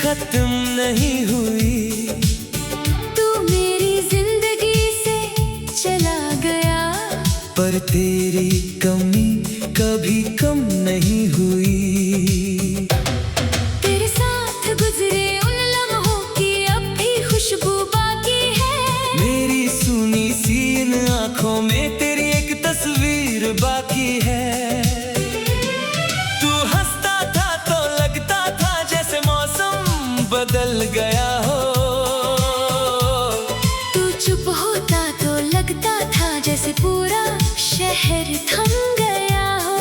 खत्म नहीं हुई। तू मेरी जिंदगी से चला गया, पर तेरी कमी कभी कम नहीं हुई। तेरे साथ गुजरे उन लम्हों की अब भी खुशबू बाकी है। मेरी सुनी सी इन आँखों में तेरी एक तस्वीर बाकी है। तू हंसता था तो लगता था जैसे मौसम बदल गया हो। तू चुप होता तो लगता था जैसे पूरा शहर थम गया हो।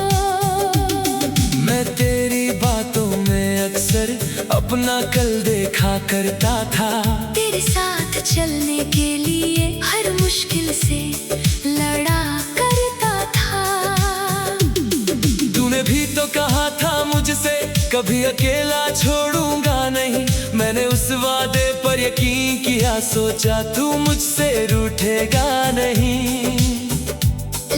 मैं तेरी बातों में अक्सर अपना कल देखा करता था। तेरे साथ चलने के लिए हर मुश्किल से लड़ा करता था। तूने भी तो कहा था मुझसे कभी अकेला छोड़ूंगा नहीं। मैंने उस वादे पर यकीन किया, सोचा तू मुझसे रूठेगा नहीं।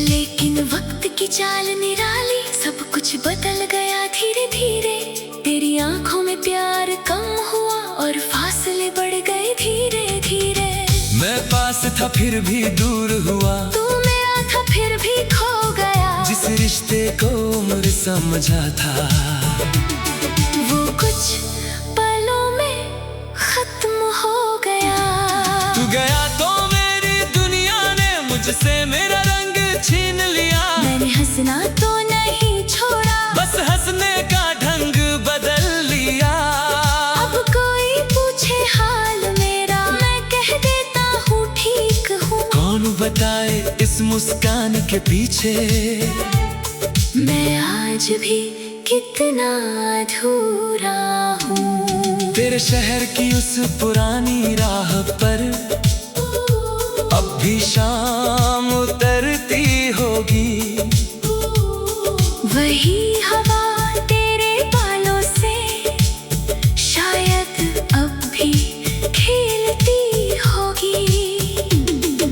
लेकिन वक्त की चाल निराली, सब कुछ बदल गया धीरे धीरे। तेरी आंखों में प्यार कम हुआ और फासले बढ़ गए धीरे धीरे। मैं पास था फिर भी दूर हुआ, तू मेरा था फिर भी खो गया। जिस रिश्ते को उम्र समझा था वो कुछ पलों में खत्म हो गया। तू गया तो मेरी दुनिया ने मुझसे मेरा रंग छीन लिया। मैंने हंसना तो नहीं छोड़ा, बस हंसने का ढंग बदल लिया। अब कोई पूछे हाल मेरा, मैं कह देता हूँ ठीक हूँ। कौन बताए इस मुस्कान के पीछे मैं आज भी कितना अधूरा हूँ। तेरे शहर की उस पुरानी राह पर अब भी शाम उतरती होगी। वही हवा तेरे बालों से शायद अब भी खेलती होगी।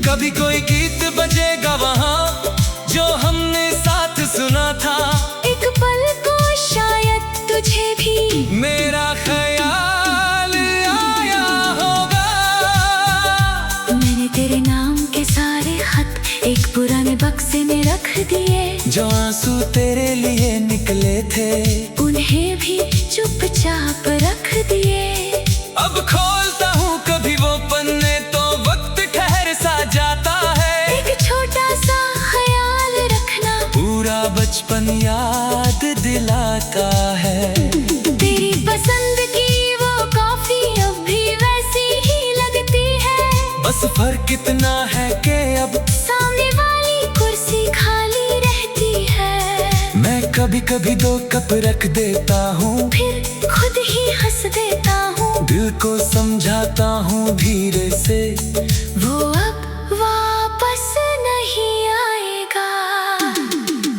कभी कोई गीत बजेगा वहाँ जो हमने साथ सुना था। एक पल को शायद तुझे भी मेरा ख्याल आया होगा। मैंने तेरे नाम के सारे खत एक पुराने बक्से में रख दिए। जो आंसू तेरे लिए निकले थे उन्हें भी चुपचाप रख दिए। अब खोलता हूँ कभी वो पन्ने तो वक्त ठहर सा जाता है। एक छोटा सा ख्याल रखना पूरा बचपन याद दिलाता है। तेरी पसंद की वो कॉफी अब भी वैसी ही लगती है। बस फर्क इतना है कि अब सामने वाली कुर्सी खाली रहती है। मैं कभी कभी 2 कप रख देता हूँ, फिर खुद ही हंस देता हूँ। दिल को समझाता हूँ धीरे से वो अब वापस नहीं आएगा।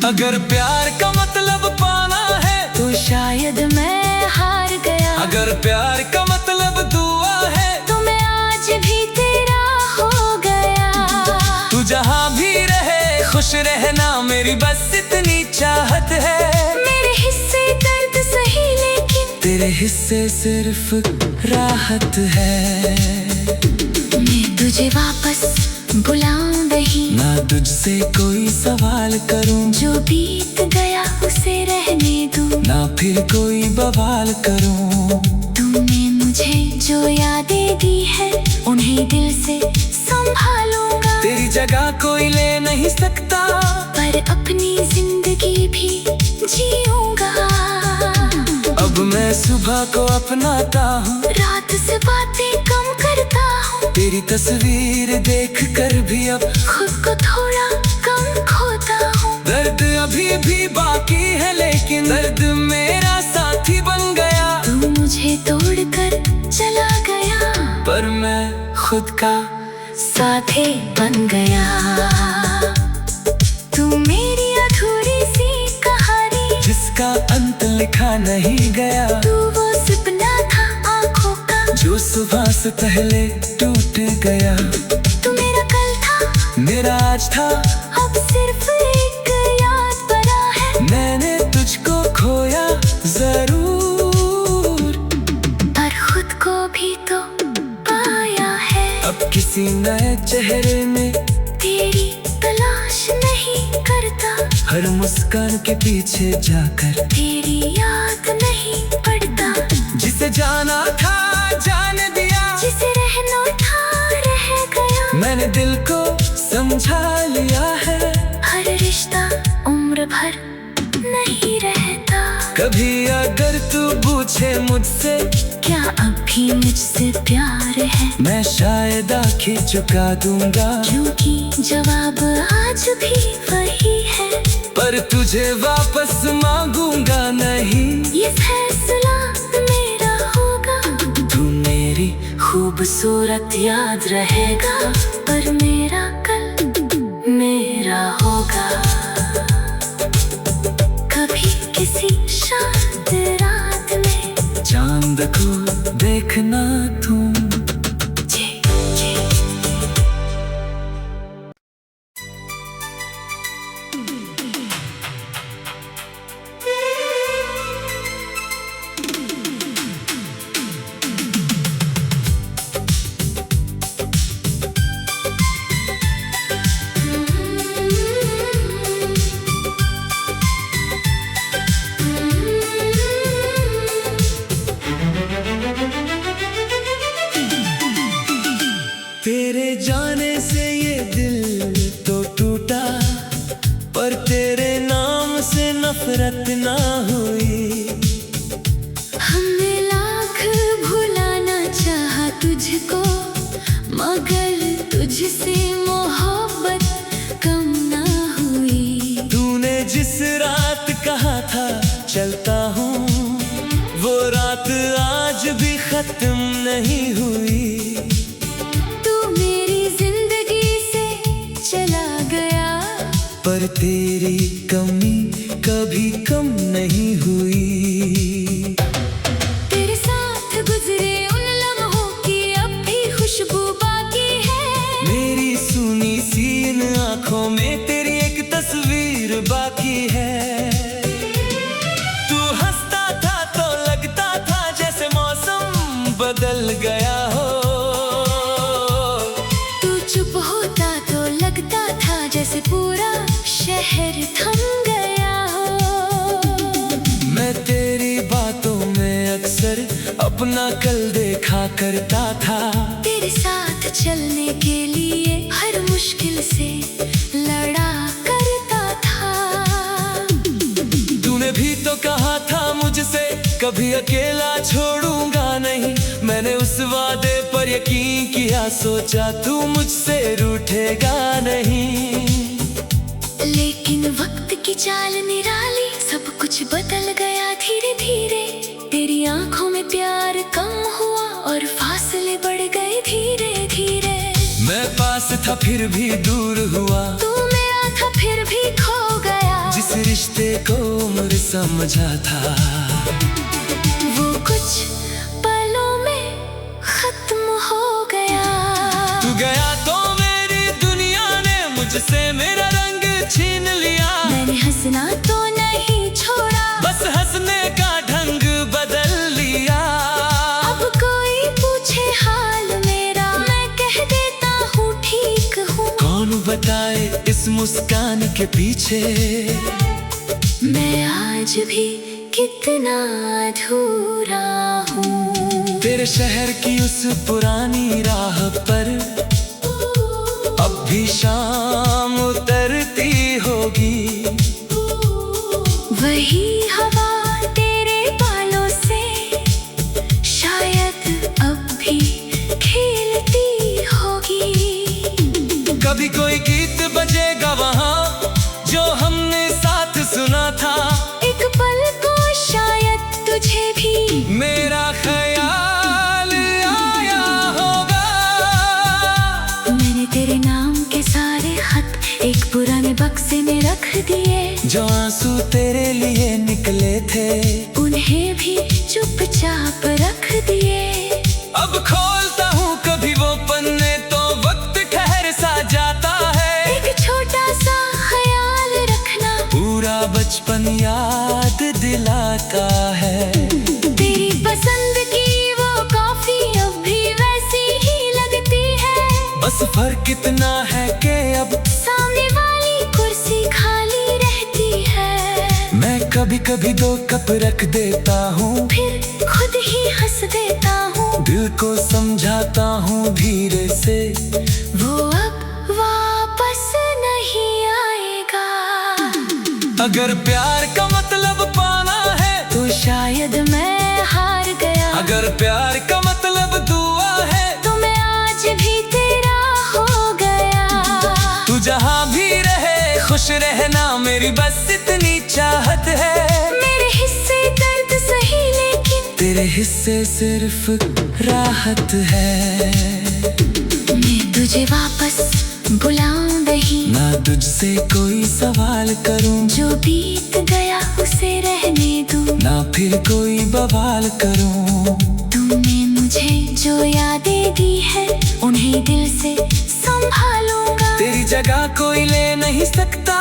अगर प्यार का मतलब पाना है तो शायद मैं हार गया। अगर प्यार का मतलब दुआ है तो मैं आज भी तेरा हो गया। तू जहाँ भी रहे खुश रहना, मेरी बस इतनी चाहत है। मेरे हिस्से दर्द सही लेकिन तेरे हिस्से सिर्फ राहत है। मैं तुझे वापस बुलाऊं नहीं, ना तुझसे कोई सवाल करूं, जो बीत गया उसे रहने दूं। ना फिर कोई बवाल करूं। तूने मुझे जो यादें दी है उन्हें दिल से संभालूंगा। तेरी जगह कोई ले नहीं सकता, पर अपनी जिंदगी भी जीऊंगा। अब मैं सुबह को अपनाता हूँ, रात से बातें कम करता हूँ। तेरी तस्वीर देख कर भी अब खुद को थोड़ा कम खोता हूँ। दर्द अभी भी बाकी है लेकिन दर्द मेरा साथी बन गया। तू मुझे तोड़कर चला गया, पर मैं खुद का साथी बन गया। तू मेरी अधूरी सी कहानी, जिसका अंत लिखा नहीं गया। तू वो सपना था आँखों का, जो सुबह से पहले टूट गया। तू मेरा कल था, मेरा आज था, अब सिर्फ एक याद बना है। मैंने तुझको खोया जरूर, पर किसी नए चेहरे में तेरी तलाश नहीं करता, हर मुस्कान के पीछे जाकर तेरी याद नहीं पड़ता। जिसे जाना था जान दिया, जिसे रहना था रह गया। मैंने दिल को समझा लिया है। हर रिश्ता उम्र भर नहीं रहता। कभी अगर तू पूछे मुझसे क्या अभी मुझसे प्यार है, मैं शायद आंखें झुका दूंगा, क्योंकि जवाब आज भी वही है। पर तुझे वापस मांगूंगा नहीं। ये फैसला मेरा होगा। तू मेरी खूबसूरत याद रहेगा, पर मेरा कल मेरा होगा। कभी किसी शांत रात में चांद को देखना तुम। तेरे जाने से ये दिल तो टूटा, पर तेरे नाम से नफरत ना हुई। हमने लाख भुलाना चाहा तुझको, मगर तुझसे मोहब्बत कम ना हुई। तूने जिस रात कहा था चलता हूँ, वो रात आज भी खत्म नहीं हुई। पर तेरी कमी कभी कम नहीं हुई। तेरे साथ गुजरे उन लम्हों की अब भी खुशबू बाकी है। मेरी सुनी सी इन आँखों में तेरी एक तस्वीर बाकी है। तू हंसता था तो लगता था जैसे मौसम बदल गया हो। तू चुप होता तो लगता था जैसे पूरा शहर थम गया हो। मैं तेरी बातों में अक्सर अपना कल देखा करता था। तेरे साथ चलने के लिए हर मुश्किल से लड़ा करता था। तूने भी तो कहा था मुझसे कभी अकेला छोड़ूंगा नहीं। मैंने उस वादे पर यकीन किया, सोचा तू मुझसे रूठेगा नहीं। लेकिन वक्त की चाल निराली, सब कुछ बदल गया धीरे धीरे। तेरी आंखों में प्यार कम हुआ और फासले बढ़ गए धीरे धीरे। मैं पास था फिर भी दूर हुआ, तू मेरा था फिर भी खो गया। जिस रिश्ते को उम्र समझा था, वो कुछ पलों में खत्म हो गया। तू गया तो मेरी दुनिया ने मुझसे मेरा रंग छीन लिया। मैंने हंसना तो नहीं छोड़ा, बस हंसने का ढंग बदल लिया। अब कोई पूछे हाल मेरा, मैं कह देता हूँ ठीक हूँ। कौन बताए इस मुस्कान के पीछे मैं आज भी कितना अधूरा हूँ। तेरे शहर की उस पुरानी राह पर अब भी शाम उतरती होगी। वही हवा तेरे बालों से शायद अब भी खेलती होगी। कभी कोई गीत बजेगा वहाँ जो हमने साथ सुना था। एक पल को शायद तुझे भी मेरा ख्याल आया होगा। मैंने तेरे नाम के सारे खत एक पुराने बक्से में रख दिए। जो आंसू तेरे लिए निकले थे, उन्हें भी चुपचाप रख दिए। अब खोलता हूँ कभी वो पन्ने तो वक्त ठहर सा जाता है। एक छोटा सा ख्याल रखना, पूरा बचपन याद दिलाता है। तेरी पसंद की वो कॉफी अब भी वैसी ही लगती है। बस कभी कभी 2 कप रख देता हूँ, फिर खुद ही हंस देता हूँ। दिल को समझाता हूँ धीरे से, वो अब वापस नहीं आएगा। अगर प्यार का मतलब पाना है तो शायद मैं हार गया। अगर प्यार का मतलब दुआ है तो मैं आज भी तेरा हो गया। तू जहाँ भी रहे खुश रहना, मेरी बस इतनी चाहत है। मेरे हिस्से दर्द सही, लेकिन तेरे हिस्से सिर्फ राहत है। मैं तुझे वापस बुलाऊं नहीं, ना तुझसे कोई सवाल करूं, जो बीत गया उसे रहने दूं, ना फिर कोई बवाल करूं। तूने मुझे जो यादें दी है उन्हें दिल से संभालूंगा। तेरी जगह कोई ले नहीं सकता,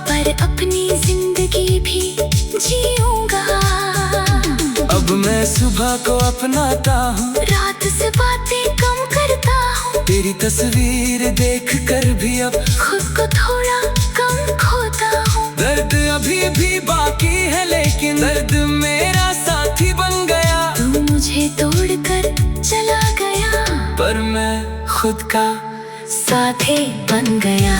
पर अपनी जिंदगी भी जीऊंगा। अब मैं सुबह को अपनाता हूँ, रात से बातें कम करता हूँ। तेरी तस्वीर देख कर भी अब खुद को थोड़ा कम खोता हूँ। दर्द अभी भी बाकी है, लेकिन दर्द मेरा साथी बन गया। तू मुझे तोड़कर चला गया, पर मैं खुद का साथी बन गया।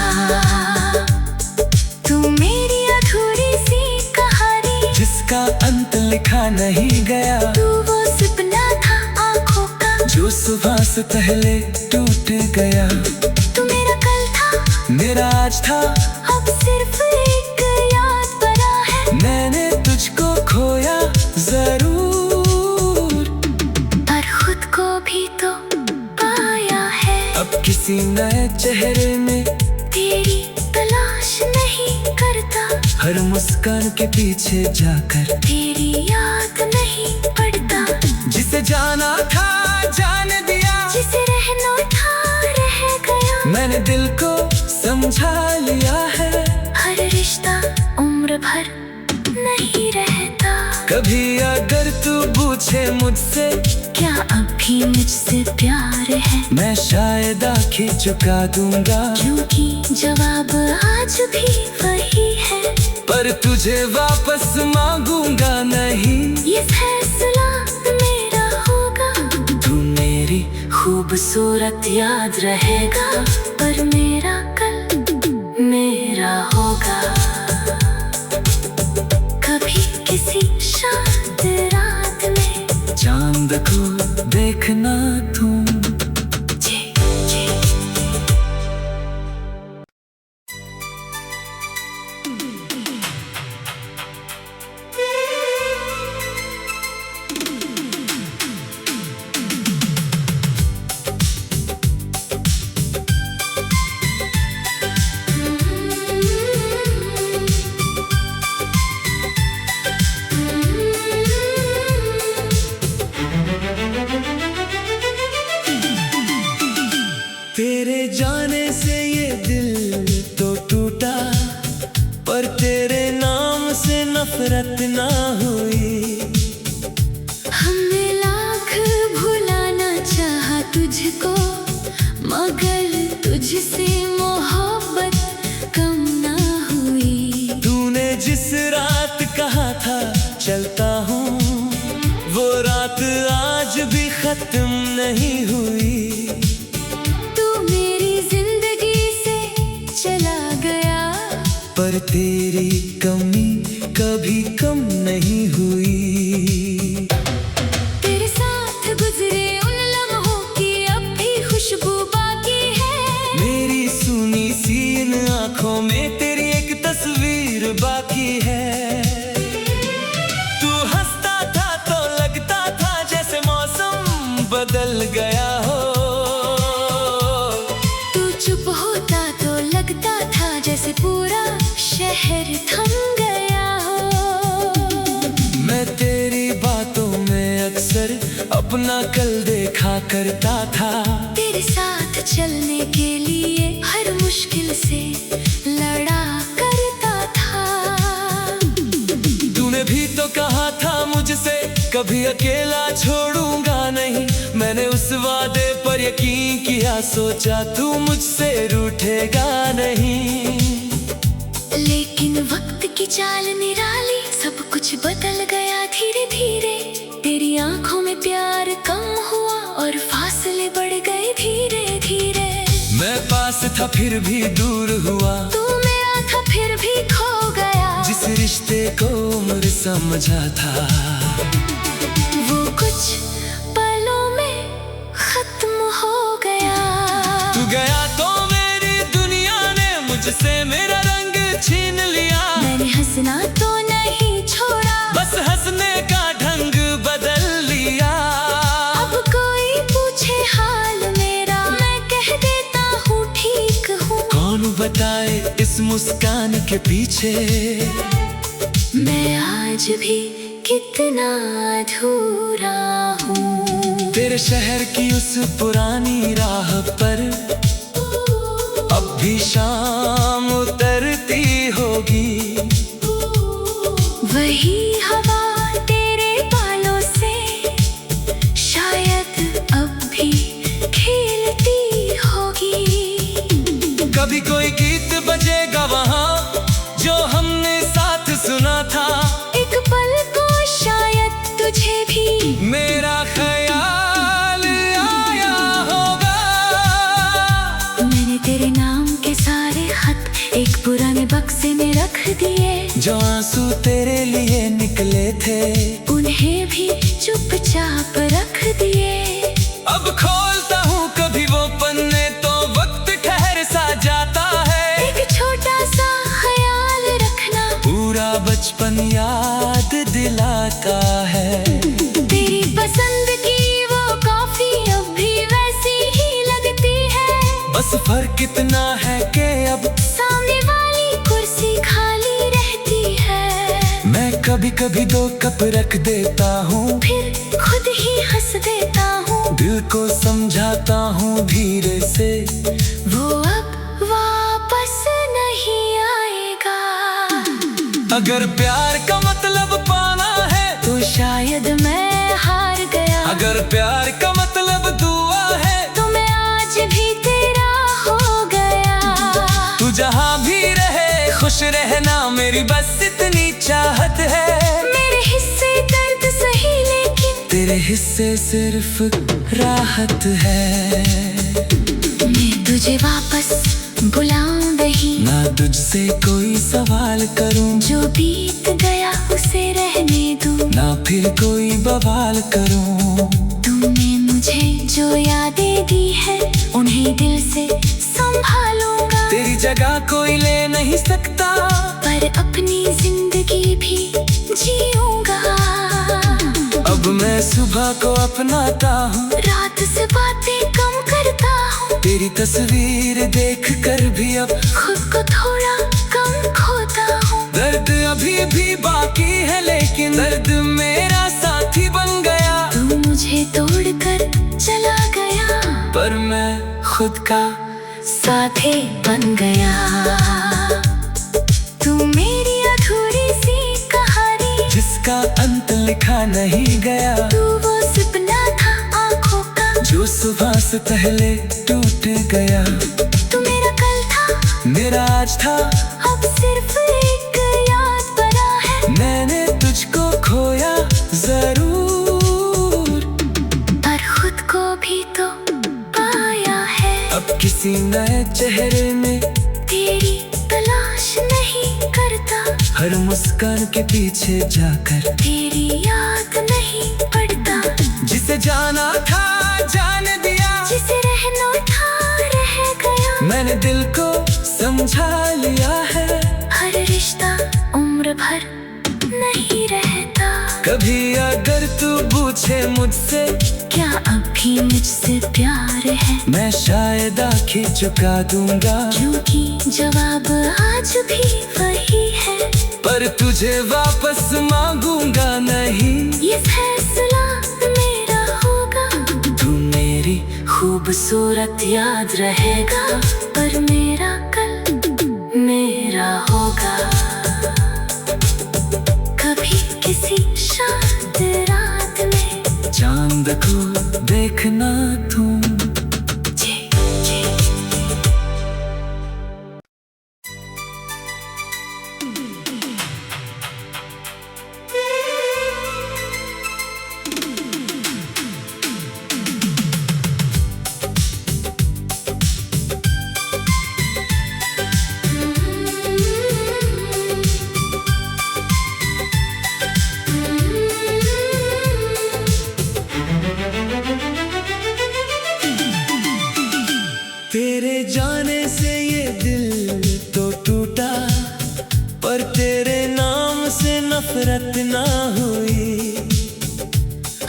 तू मेरी अधूरी सी कहानी, जिसका अंत लिखा नहीं गया। तू वो सपना था आँखों का, जो सुबह से पहले टूट गया। तू मेरा कल था, मेरा आज था, अब सिर्फ एक याद बना है। मैंने तुझको खोया जरूर, पर खुद को भी तो पाया है। अब किसी नए चेहरे में तेरी तलाश नहीं करता, हर मुस्कान के पीछे जाकर तेरी याद नहीं पड़ता। जिसे जाना था जान दिया, जिसे रहना था रह गया। मैंने दिल को समझा लिया है। हर रिश्ता उम्र भर नहीं रहता। कभी अगर तू पूछे मुझसे क्या अब भी मुझसे प्यार है, मैं शायद आंखें झुका दूंगा, क्योंकि जवाब आज भी वही है। पर तुझे वापस मांगूंगा नहीं। ये फैसला मेरा होगा। तू मेरी खूबसूरत याद रहेगा, पर मेरा कल मेरा होगा। कभी किसी शांत रात में चांद को देखना तुम। तेरे जाने से ये दिल तो टूटा, पर तेरे नाम से नफरत ना हुई। हमने लाख भुलाना चाहा तुझको, मगर तुझसे मोहब्बत कम ना हुई। तूने जिस रात कहा था चलता हूँ, वो रात आज भी खत्म नहीं हुई। पर तेरी कमी कभी कम नहीं हुई। तेरे साथ गुजरे उन लम्हों की अब भी खुशबू बाकी है। मेरी सुनी सी इन आँखों में तेरी एक तस्वीर बाकी है। तू हंसता था तो लगता था जैसे मौसम बदल गया हो। तू चुप होता तो लगता था जैसे पूरा शहर थम गया हो। मैं तेरी बातों में अक्सर अपना कल देखा करता था। तेरे साथ चलने के लिए हर मुश्किल से लड़ा करता था। तूने भी तो कहा था मुझसे कभी अकेला छोड़ूंगा नहीं। मैंने उस वादे पर यकीन किया, सोचा तू मुझसे रूठेगा नहीं। लेकिन वक्त की चाल निराली, सब कुछ था फिर भी दूर हुआ, तू मेरा था फिर भी खो गया। जिस रिश्ते को उम्र समझा था, वो कुछ पलों में खत्म हो गया। तू गया तो मेरी दुनिया ने मुझसे मेरा रंग छीन लिया। मैंने हंसना तो नहीं छोड़ा, बस हंसने का ढंग बदल लिया। अब कोई पूछे हाल मेरा, मैं कह देता हूँ ठीक हूँ। कौन बताए इस मुस्कान के पीछे मैं आज भी कितना अधूरा हूँ। तेरे शहर की उस पुरानी राह पर अब भी शाम उतरती होगी। वही हवा तेरे बालों से शायद अब भी खेलती होगी। कभी कोई गीत बजेगा वहाँ जो हमने साथ सुना था। एक पल को शायद तुझे भी मेरा ख्याल आया होगा। मैंने तेरे नाम के सारे खत एक पुराने बक्से में रख दिए। जो आंसू तेरे लिए निकले थे, उन्हें भी चुपचाप रख दिए। अब खोलता हूँ कभी वो पन्ने तो वक्त ठहर सा जाता है। एक छोटा सा ख्याल रखना पूरा बचपन याद दिलाता है। तेरी पसंद की वो कॉफी अब भी वैसी ही लगती है। बस फर्क इतना है कि अब सामने वाली कुर्सी खाली रहती है। मैं कभी कभी 2 कप रख देता हूँ, फिर खुद ही हंस देता हूँ। दिल को समझाता हूँ धीरे से, वो अब वापस नहीं आएगा। अगर प्यार का मतलब पाना है तो शायद मैं हार गया। अगर प्यार का मतलब दुआ है तो मैं आज भी तेरा हो गया। तू जहाँ भी रहे खुश रहना, मेरी बस इतनी चाहत है। मेरे हिस्से दर्द सही लेकिन तेरे हिस्से सिर्फ राहत है। मैं तुझे वापस बुलाऊं नहीं, ना तुझसे कोई सवाल करूं, जो बीत गया उसे रहने दूं। ना फिर कोई बवाल करूं। तुमने मुझे जो यादें दी है उन्हें दिल से संभालूंगा। तेरी जगह कोई ले नहीं सकता, पर अपनी जिंदगी भी जीऊंगा। अब मैं सुबह को अपनाता हूँ, रात से बातें कम करता हूँ। तेरी तस्वीर देख कर भी अब खुद को थोड़ा कम खोता हूँ। दर्द अभी भी बाकी है, लेकिन दर्द मेरा साथी बन गया। तू मुझे तोड़कर चला गया, पर मैं खुद का साथी बन गया। तू मेरी अधूरी सी कहानी, जिसका अंत लिखा नहीं गया। तू वो सपना था आँखों का, जो सुबह से पहले टूट गया। तू मेरा कल था, मेरा आज था, अब सिर्फ एक याद बना है। मैंने तुझको खोया जरूर, पर खुद को भी तो पाया है। अब किसी नए चेहरे में तेरी तलाश नहीं करता, हर मुस्कान के पीछे जाकर तेरी याद नहीं पड़ता। जिसे जाना था जान दिया, जिसे रहना था रह गया। मैंने दिल को समझा लिया है। हर रिश्ता उम्र भर नहीं रहता। कभी अगर तू पूछे मुझसे क्या अब भी मुझसे प्यार है, मैं शायद आंखें झुका दूंगा। क्योंकि जवाब आज भी वही है। पर तुझे वापस मांगूंगा नहीं, ये फैसला मेरा होगा। तू मेरी खूबसूरत याद रहेगा, पर मेरा कल मेरा होगा। कभी किसी शांत रात में चांद को देखना तुम। जरूरत ना हुई।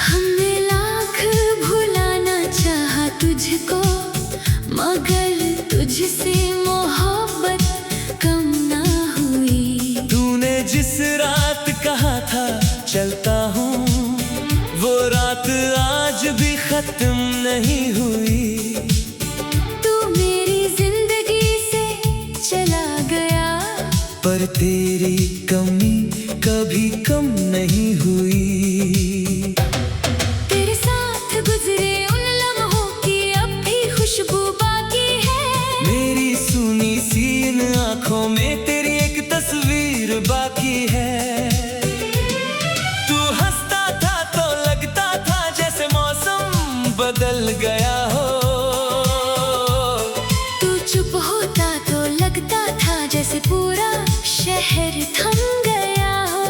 हमने लाख भुलाना चाहा तुझको, मगर तुझसे मोहब्बत कम ना हुई। तूने जिस रात कहा था चलता हूँ, वो रात आज भी खत्म नहीं हुई। तू मेरी जिंदगी से चला गया, पर तेरी कमी कभी कम नहीं हुई। तेरे साथ गुजरे उन लम्हों की अब भी खुशबू बाकी है। मेरी सुनी सी इन आँखों में तेरी एक तस्वीर बाकी है। तू हंसता था तो लगता था जैसे मौसम बदल गया हो। तू चुप होता तो लगता था जैसे पूरा शहर थम गया हो।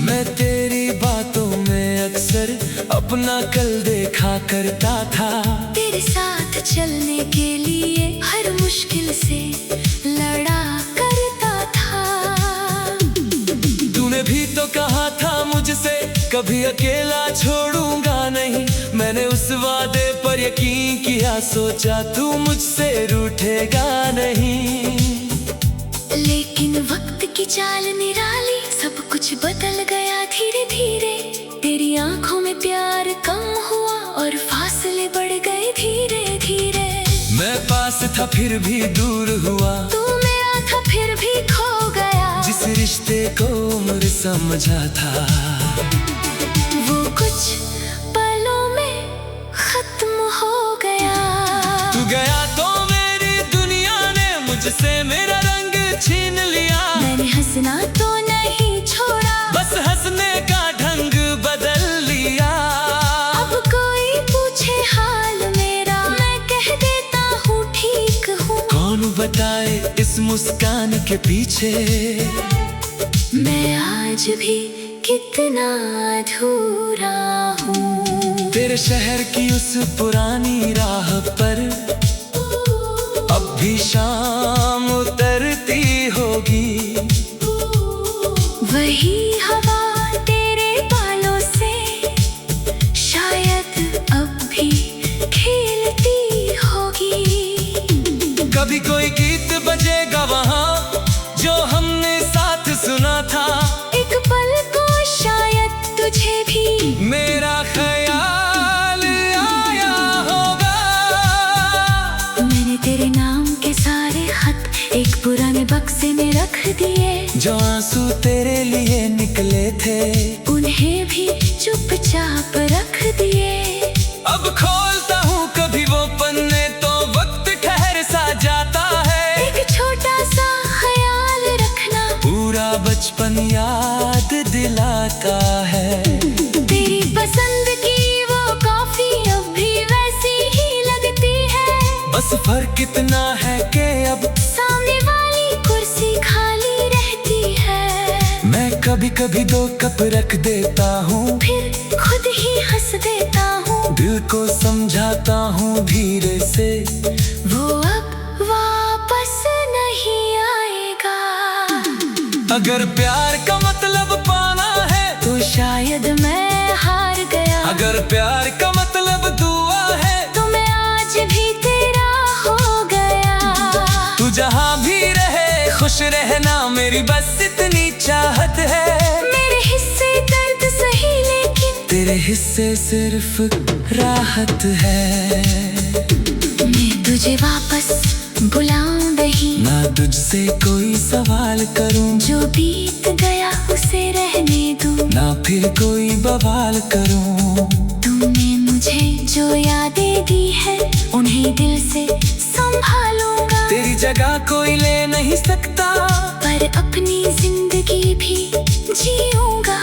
मैं तेरी बातों में अक्सर अपना कल देखा करता था। तेरे साथ चलने के लिए हर मुश्किल से लड़ा करता था। तूने भी तो कहा था मुझसे कभी अकेला छोड़ूंगा नहीं। मैंने उस वादे पर यकीन किया, सोचा तू मुझसे रूठेगा नहीं। लेकिन वक्त की चाल निराली, सब कुछ बदल गया धीरे धीरे। तेरी आंखों में प्यार कम हुआ और फासले बढ़ गए धीरे धीरे। मैं पास था फिर भी दूर हुआ, तू मेरा था फिर भी खो गया। जिस रिश्ते को उम्र समझा था, वो कुछ पलों में खत्म हो गया। तू गया तो मेरी दुनिया ने मुझसे मेरा रंग छीन लिया। मैंने हंसना तो नहीं छोड़ा, बस हंसने का ढंग बदल लिया। अब कोई पूछे हाल मेरा, मैं कह देता हूँ ठीक हूँ। कौन बताए इस मुस्कान के पीछे मैं आज भी कितना अधूरा हूँ। तेरे शहर की उस पुरानी राह पर अब भी शाम उतरती होगी। वही हवा तेरे बालों से शायद अब भी खेलती होगी। कभी कोई गीत बजेगा वहाँ जो हमने साथ सुना था। एक पल को शायद तुझे भी मेरा ख्याल आया होगा। मैंने तेरे नाम के सारे खत एक पुराने बक्से में रख दिए। जो आंसू तेरे लिए निकले थे, उन्हें भी चुपचाप रख दिए। अब खोलता हूँ कभी वो पन्ने तो वक्त ठहर सा जाता है। एक छोटा सा ख्याल रखना, पूरा बचपन याद दिलाता है। तेरी पसंद की वो कॉफी अब भी वैसी ही लगती है। बस फर्क इतना है कि अब सामने वाली कुर्सी खाली रहती है। मैं कभी कभी 2 कप रख देता हूँ, फिर खुद ही हंस देता हूँ। दिल को समझाता हूँ धीरे से, वो अब वापस नहीं आएगा। अगर प्यार का मतलब पाना है तो शायद मैं हार गया। अगर प्यार का मतलब दुआ है तो मैं आज भी तेरा हो गया। तू जहाँ भी रहे खुश रहना, मेरी बस इतनी चाहत है। मेरे हिस्से दर्द सही, लेकिन तेरे हिस्से सिर्फ राहत है। मैं तुझे वापस बुलाऊं नहीं, ना तुझसे कोई सवाल करूं, जो बीत गया उसे रहने दूं। ना फिर कोई बवाल करूं। तूने मुझे जो यादें दी है, उन्हें दिल से संभालूंगा। तेरी जगह कोई ले नहीं सकता, पर अपनी जिंदगी भी जीऊंगा।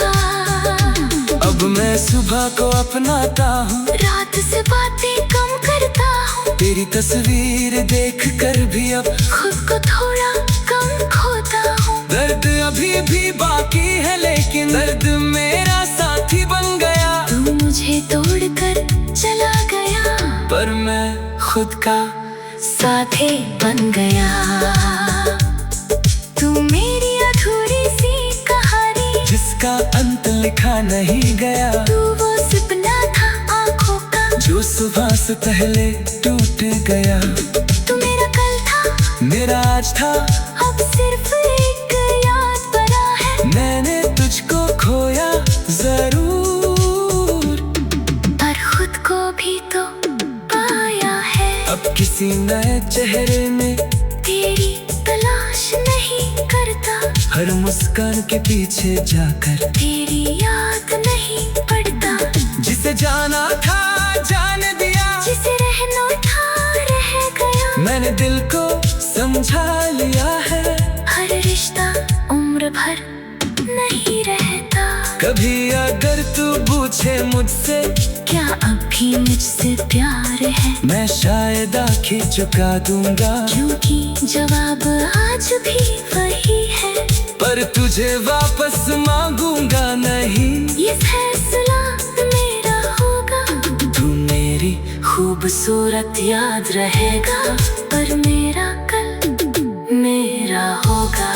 अब मैं सुबह को अपनाता हूँ, रात से बातें कम करता हूँ। तेरी तस्वीर देख कर भी अब खुद को थोड़ा कम खोता हूँ। दर्द अभी भी बाकी है, लेकिन दर्द मेरा साथी बन गया। तू मुझे तोड़कर चला गया, पर मैं खुद का साथी बन गया। तू मेरी अधूरी सी कहानी का अंत लिखा नहीं गया। तू वो सपना था आँखों का जो सुबह से पहले टूट गया। तू मेरा कल था मेरा आज था, अब सिर्फ एक याद बना है। मैंने तुझको खोया जरूर, पर खुद को भी तो पाया है। अब किसी नए चेहरे में तेरी तलाश नहीं करता, हर मुस्कान के पीछे जाकर तेरी याद नहीं पड़ता। जिसे जाना था जान दिया, जिसे रहना था रह गया। मैंने दिल को समझा लिया है। हर रिश्ता उम्र भर नहीं रहता। कभी अगर तू पूछे मुझसे क्या अभी मुझसे प्यार है, मैं शायद आंखें चुका दूंगा, क्योंकि जवाब आज भी वही है। पर तुझे वापस मांगूंगा नहीं। ये फैसला मेरा होगा। तू मेरी खूबसूरत याद रहेगा, पर मेरा कल मेरा होगा।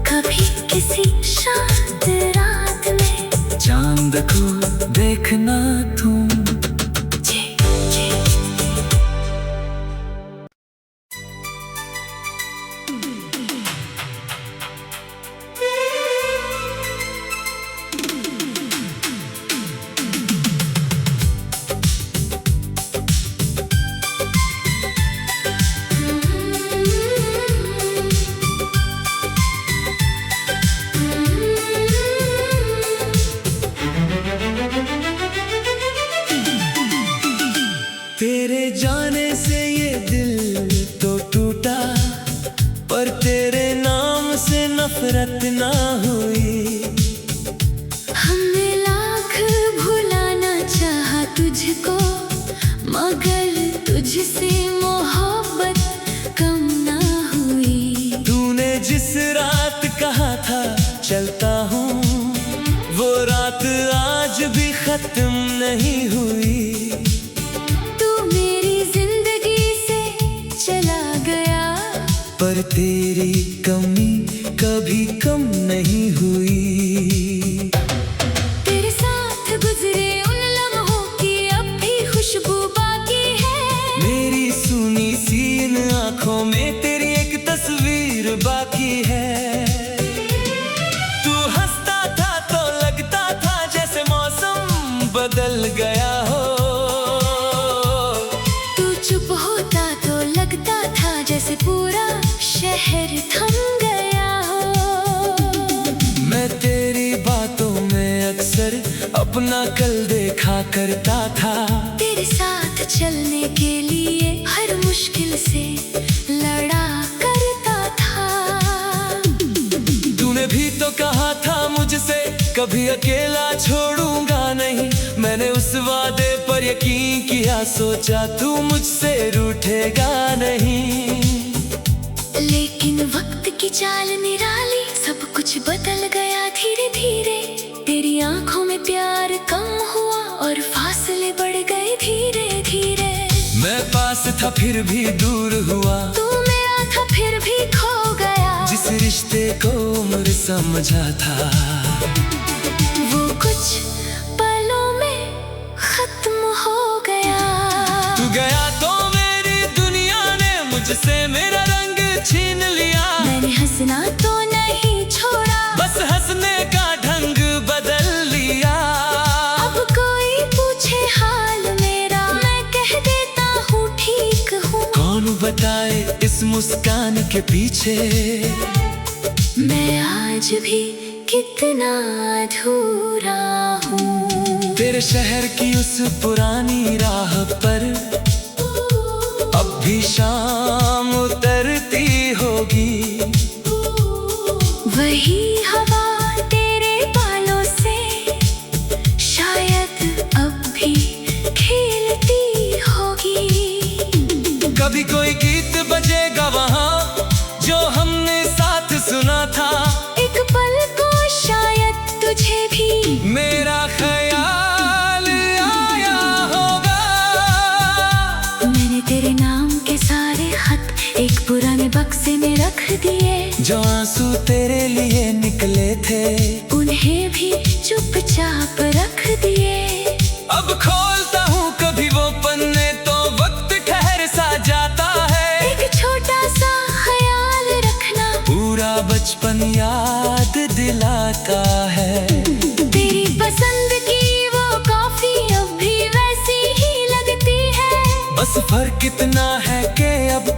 कभी किसी शांत रात में चांद को देखना तुम। तेरे जाने से ये दिल तो टूटा, पर तेरे नाम से नफरत ना हुई। हमने लाख भुलाना चाहा तुझको, मगर तुझसे मोहब्बत कम ना हुई। तूने जिस रात कहा था चलता हूँ, वो रात आज भी खत्म नहीं हुई। पर तेरी कमी कभी कम नहीं हुई। तेरे साथ गुजरे उन लम्हों की अब भी खुशबू बाकी है। मेरी सुनी सी इन आँखों में तेरी एक तस्वीर बाकी है। तू हंसता था तो लगता था जैसे मौसम बदल गया हो। तू चुप होता तो लगता था जैसे पूरा शहर थम गया हो। मैं तेरी बातों में अक्सर अपना कल देखा करता था। तेरे साथ चलने के लिए हर मुश्किल से लड़ा करता था। तूने भी तो कहा था मुझसे कभी अकेला छोड़ूंगा नहीं। मैंने उस वादे पर यकीन किया, सोचा तू मुझसे रूठेगा नहीं। लेकिन वक्त की चाल निराली, सब कुछ बदल गया धीरे धीरे। तेरी आंखों में प्यार कम हुआ और फासले बढ़ गए धीरे धीरे। मैं पास था फिर भी दूर हुआ, तू मेरा था फिर भी खो गया। जिस रिश्ते को उम्र समझा था, वो कुछ पलों में खत्म हो गया। तू गया तो मेरी दुनिया ने मुझसे मेरा रंग छीन लिया। मैंने हंसना तो नहीं छोड़ा, बस हंसने का ढंग बदल लिया। अब कोई पूछे हाल मेरा, मैं कह देता हूँ ठीक हूँ। कौन बताए इस मुस्कान के पीछे मैं आज भी कितना अधूरा हूँ। तेरे शहर की उस पुरानी राह पर अब भी शाम उतरती होगी। वही हवा तेरे बालों से शायद अब भी खेलती होगी। कभी कोई गीत बजेगा वहाँ जो हमने साथ सुना था। एक पल को शायद तुझे भी मेरा ख्याल आया होगा। मैंने तेरे नाम के सारे खत एक पुराने बक्से में रख दिए। जो आंसू तेरे लिए निकले थे, उन्हें भी चुपचाप रख दिए। अब खोलता हूँ कभी वो पन्ने तो वक्त ठहर सा जाता है। एक छोटा सा ख्याल रखना पूरा बचपन याद दिलाता है। तेरी पसंद की वो कॉफी अब भी वैसी ही लगती है। बस फर्क इतना है कि अब